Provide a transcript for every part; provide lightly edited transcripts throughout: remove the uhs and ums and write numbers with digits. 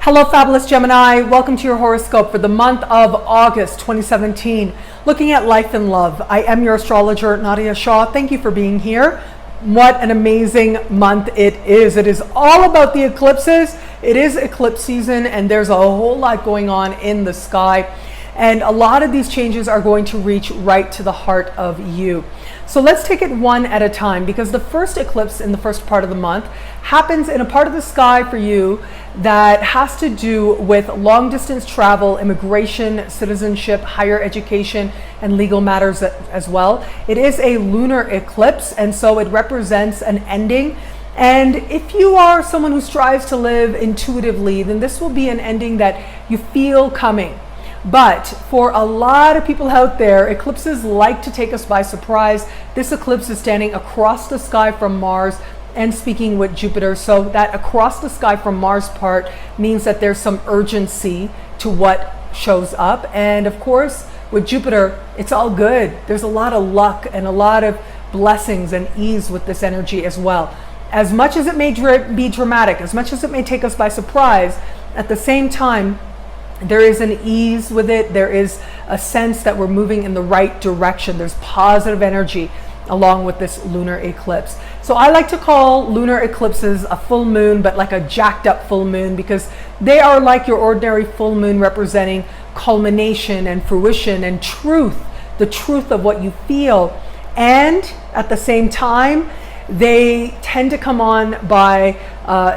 Hello, fabulous Gemini. Welcome to your horoscope for the month of August 2017. Looking at life and love. I am your astrologer, Nadiya Shah. Thank you for being here. What an amazing month it is. It is all about the eclipses. It is eclipse season and there's a whole lot going on in the sky. And a lot of these changes are going to reach right to the heart of you. So let's take it one at a time, because the first eclipse in the first part of the month happens in a part of the sky for you that has to do with long distance travel, immigration, citizenship, higher education, and legal matters as well. It is a lunar eclipse, and so it represents an ending. And if you are someone who strives to live intuitively, then this will be an ending that you feel coming. But for a lot of people out there, eclipses like to take us by surprise. This eclipse is standing across the sky from Mars and speaking with Jupiter. So that across the sky from Mars part means that there's some urgency to what shows up. And of course, with Jupiter, it's all good. There's a lot of luck and a lot of blessings and ease with this energy as well. As much as it may be dramatic, as much as it may take us by surprise, at the same time, there is an ease with it. There is a sense that we're moving in the right direction. There's positive energy along with this lunar eclipse. So I like to call lunar eclipses a full moon, but like a jacked up full moon, because they are like your ordinary full moon, representing culmination and fruition and truth, the truth of what you feel. And at the same time, they tend to come on by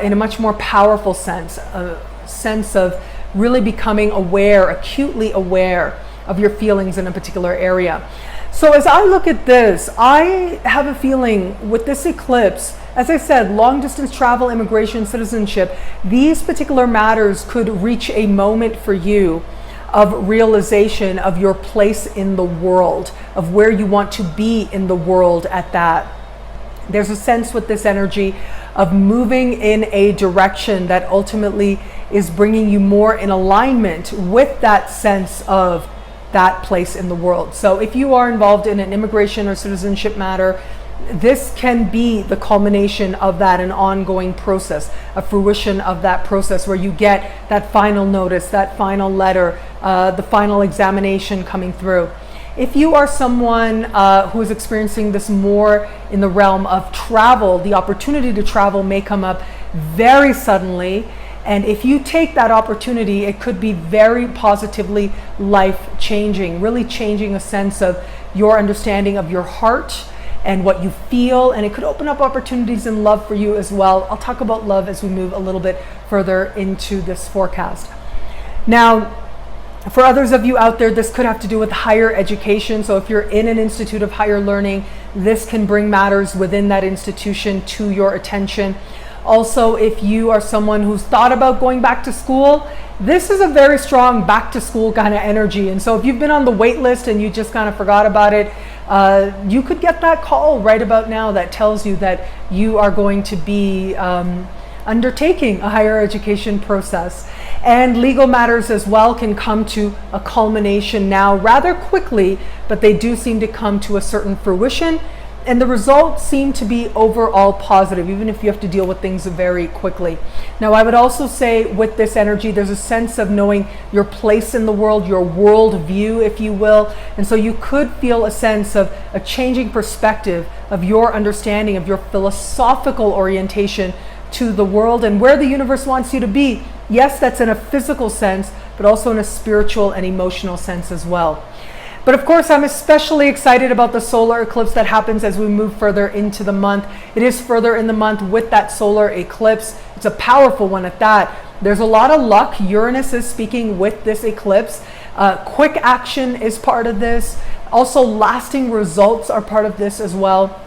in a much more powerful sense, a sense of really becoming aware, acutely aware of your feelings in a particular area. So as I look at this, I have a feeling with this eclipse, as I said, long distance travel, immigration, citizenship, these particular matters could reach a moment for you of realization of your place in the world, of where you want to be in the world at that. There's a sense with this energy of moving in a direction that ultimately is bringing you more in alignment with that sense of that place in the world. So if you are involved in an immigration or citizenship matter, this can be the culmination of that, an ongoing process, a fruition of that process where you get that final notice, that final letter, the final examination coming through. If you are someone who is experiencing this more in the realm of travel, the opportunity to travel may come up very suddenly. And if you take that opportunity, it could be very positively life-changing, really changing a sense of your understanding of your heart and what you feel. And it could open up opportunities in love for you as well. I'll talk about love as we move a little bit further into this forecast. Now, for others of you out there, this could have to do with higher education. So if you're in an institute of higher learning, this can bring matters within that institution to your attention. Also, if you are someone who's thought about going back to school, this is a very strong back to school kind of energy. And so if you've been on the wait list and you just kind of forgot about it, you could get that call right about now that tells you that you are going to be undertaking a higher education process. And legal matters as well can come to a culmination now rather quickly, but they do seem to come to a certain fruition. And the results seem to be overall positive, even if you have to deal with things very quickly. Now, I would also say with this energy, there's a sense of knowing your place in the world, your world view, if you will. And so you could feel a sense of a changing perspective of your understanding of your philosophical orientation to the world and where the universe wants you to be. Yes, that's in a physical sense, but also in a spiritual and emotional sense as well. But of course, I'm especially excited about the solar eclipse that happens as we move further into the month. It is further in the month with that solar eclipse. It's a powerful one at that. There's a lot of luck. Uranus is speaking with this eclipse. Quick action is part of this. Also, lasting results are part of this as well,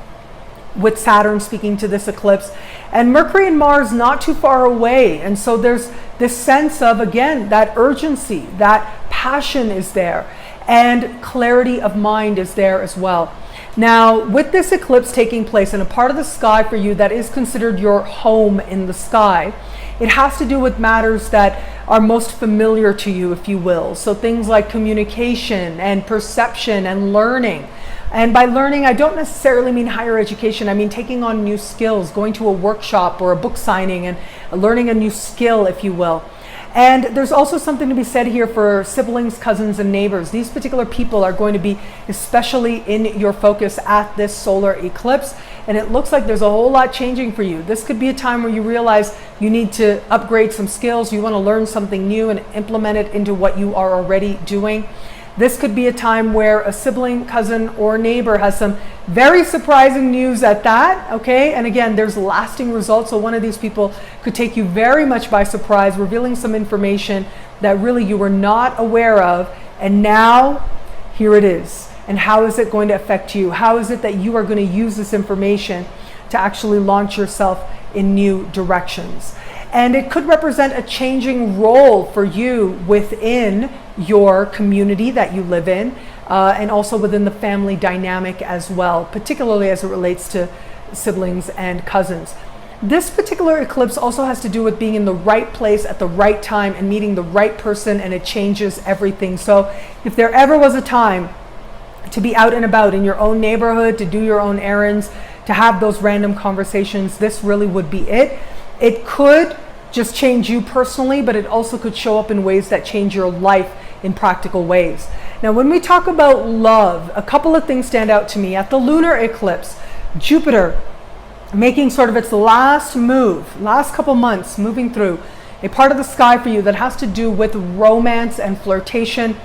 with Saturn speaking to this eclipse. And Mercury and Mars not too far away. And so there's this sense of, again, that urgency, that passion is there. And clarity of mind is there as well. Now, with this eclipse taking place in a part of the sky for you that is considered your home in the sky, it has to do with matters that are most familiar to you, if you will. So things like communication and perception and learning. And by learning, I don't necessarily mean higher education. I mean taking on new skills, going to a workshop or a book signing and learning a new skill, if you will. And there's also something to be said here for siblings, cousins, and neighbors. These particular people are going to be especially in your focus at this solar eclipse. And it looks like there's a whole lot changing for you. This could be a time where you realize you need to upgrade some skills. You want to learn something new and implement it into what you are already doing. This could be a time where a sibling, cousin, or neighbor has some very surprising news at that, okay? And again, there's lasting results. So one of these people could take you very much by surprise, revealing some information that really you were not aware of. And now, here it is. And how is it going to affect you? How is it that you are going to use this information to actually launch yourself in new directions? And it could represent a changing role for you within your community that you live in, and also within the family dynamic as well, particularly as it relates to siblings and cousins. This particular eclipse also has to do with being in the right place at the right time and meeting the right person, and it changes everything. So if there ever was a time to be out and about in your own neighborhood, to do your own errands, to have those random conversations, this really would be it. It could just change you personally, but it also could show up in ways that change your life in practical ways. Now, when we talk about love, a couple of things stand out to me. At the lunar eclipse, Jupiter making sort of its last move, last couple months, moving through a part of the sky for you that has to do with romance and flirtation.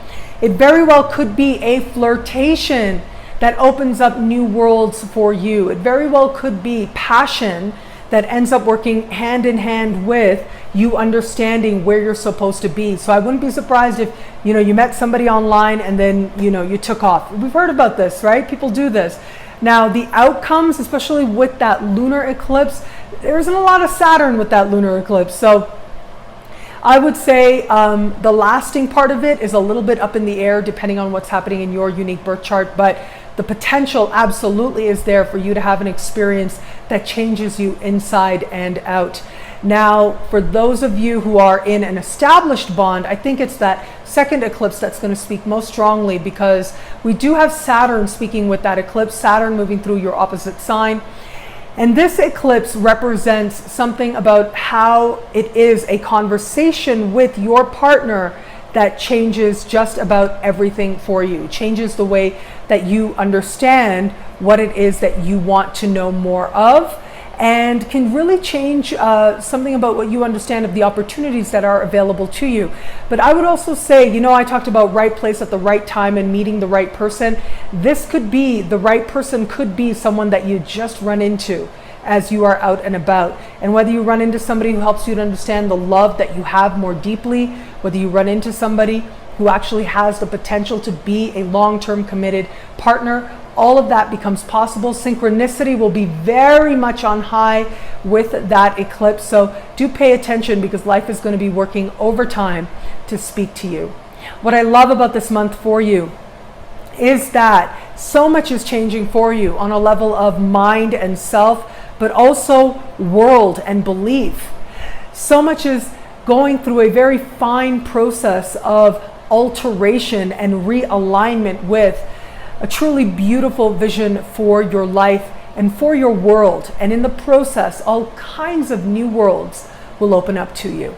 It very well could be a flirtation that opens up new worlds for you. It very well could be passion that ends up working hand in hand with you understanding where you're supposed to be. So I wouldn't be surprised if, you met somebody online and then, you took off. We've heard about this, right? People do this. Now, the outcomes, especially with that lunar eclipse, there isn't a lot of Saturn with that lunar eclipse. So I would say the lasting part of it is a little bit up in the air depending on what's happening in your unique birth chart, but the potential absolutely is there for you to have an experience that changes you inside and out. Now, for those of you who are in an established bond, I think it's that second eclipse that's going to speak most strongly, because we do have Saturn speaking with that eclipse, Saturn moving through your opposite sign. And this eclipse represents something about how it is a conversation with your partner that changes just about everything for you, changes the way that you understand what it is that you want to know more of, and can really change something about what you understand of the opportunities that are available to you. But I would also say, I talked about right place at the right time and meeting the right person. This could be, the right person could be someone that you just run into as you are out and about. And whether you run into somebody who helps you to understand the love that you have more deeply, whether you run into somebody who actually has the potential to be a long-term committed partner, all of that becomes possible. Synchronicity will be very much on high with that eclipse. So do pay attention, because life is going to be working overtime to speak to you. What I love about this month for you is that so much is changing for you on a level of mind and self, but also world and belief. So much is going through a very fine process of alteration and realignment with a truly beautiful vision for your life and for your world. And in the process, all kinds of new worlds will open up to you.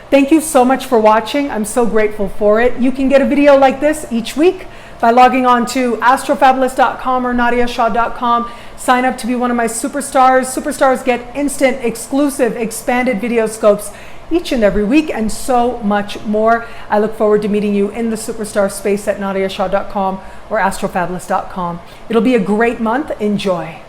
Thank you so much for watching. I'm so grateful for it. You can get a video like this each week by logging on to astrofabulous.com or nadiyashah.com. Sign up to be one of my superstars. Superstars get instant, exclusive, expanded video scopes each and every week, and so much more. I look forward to meeting you in the superstar space at nadiyashah.com or astrofabulous.com. It'll be a great month. Enjoy.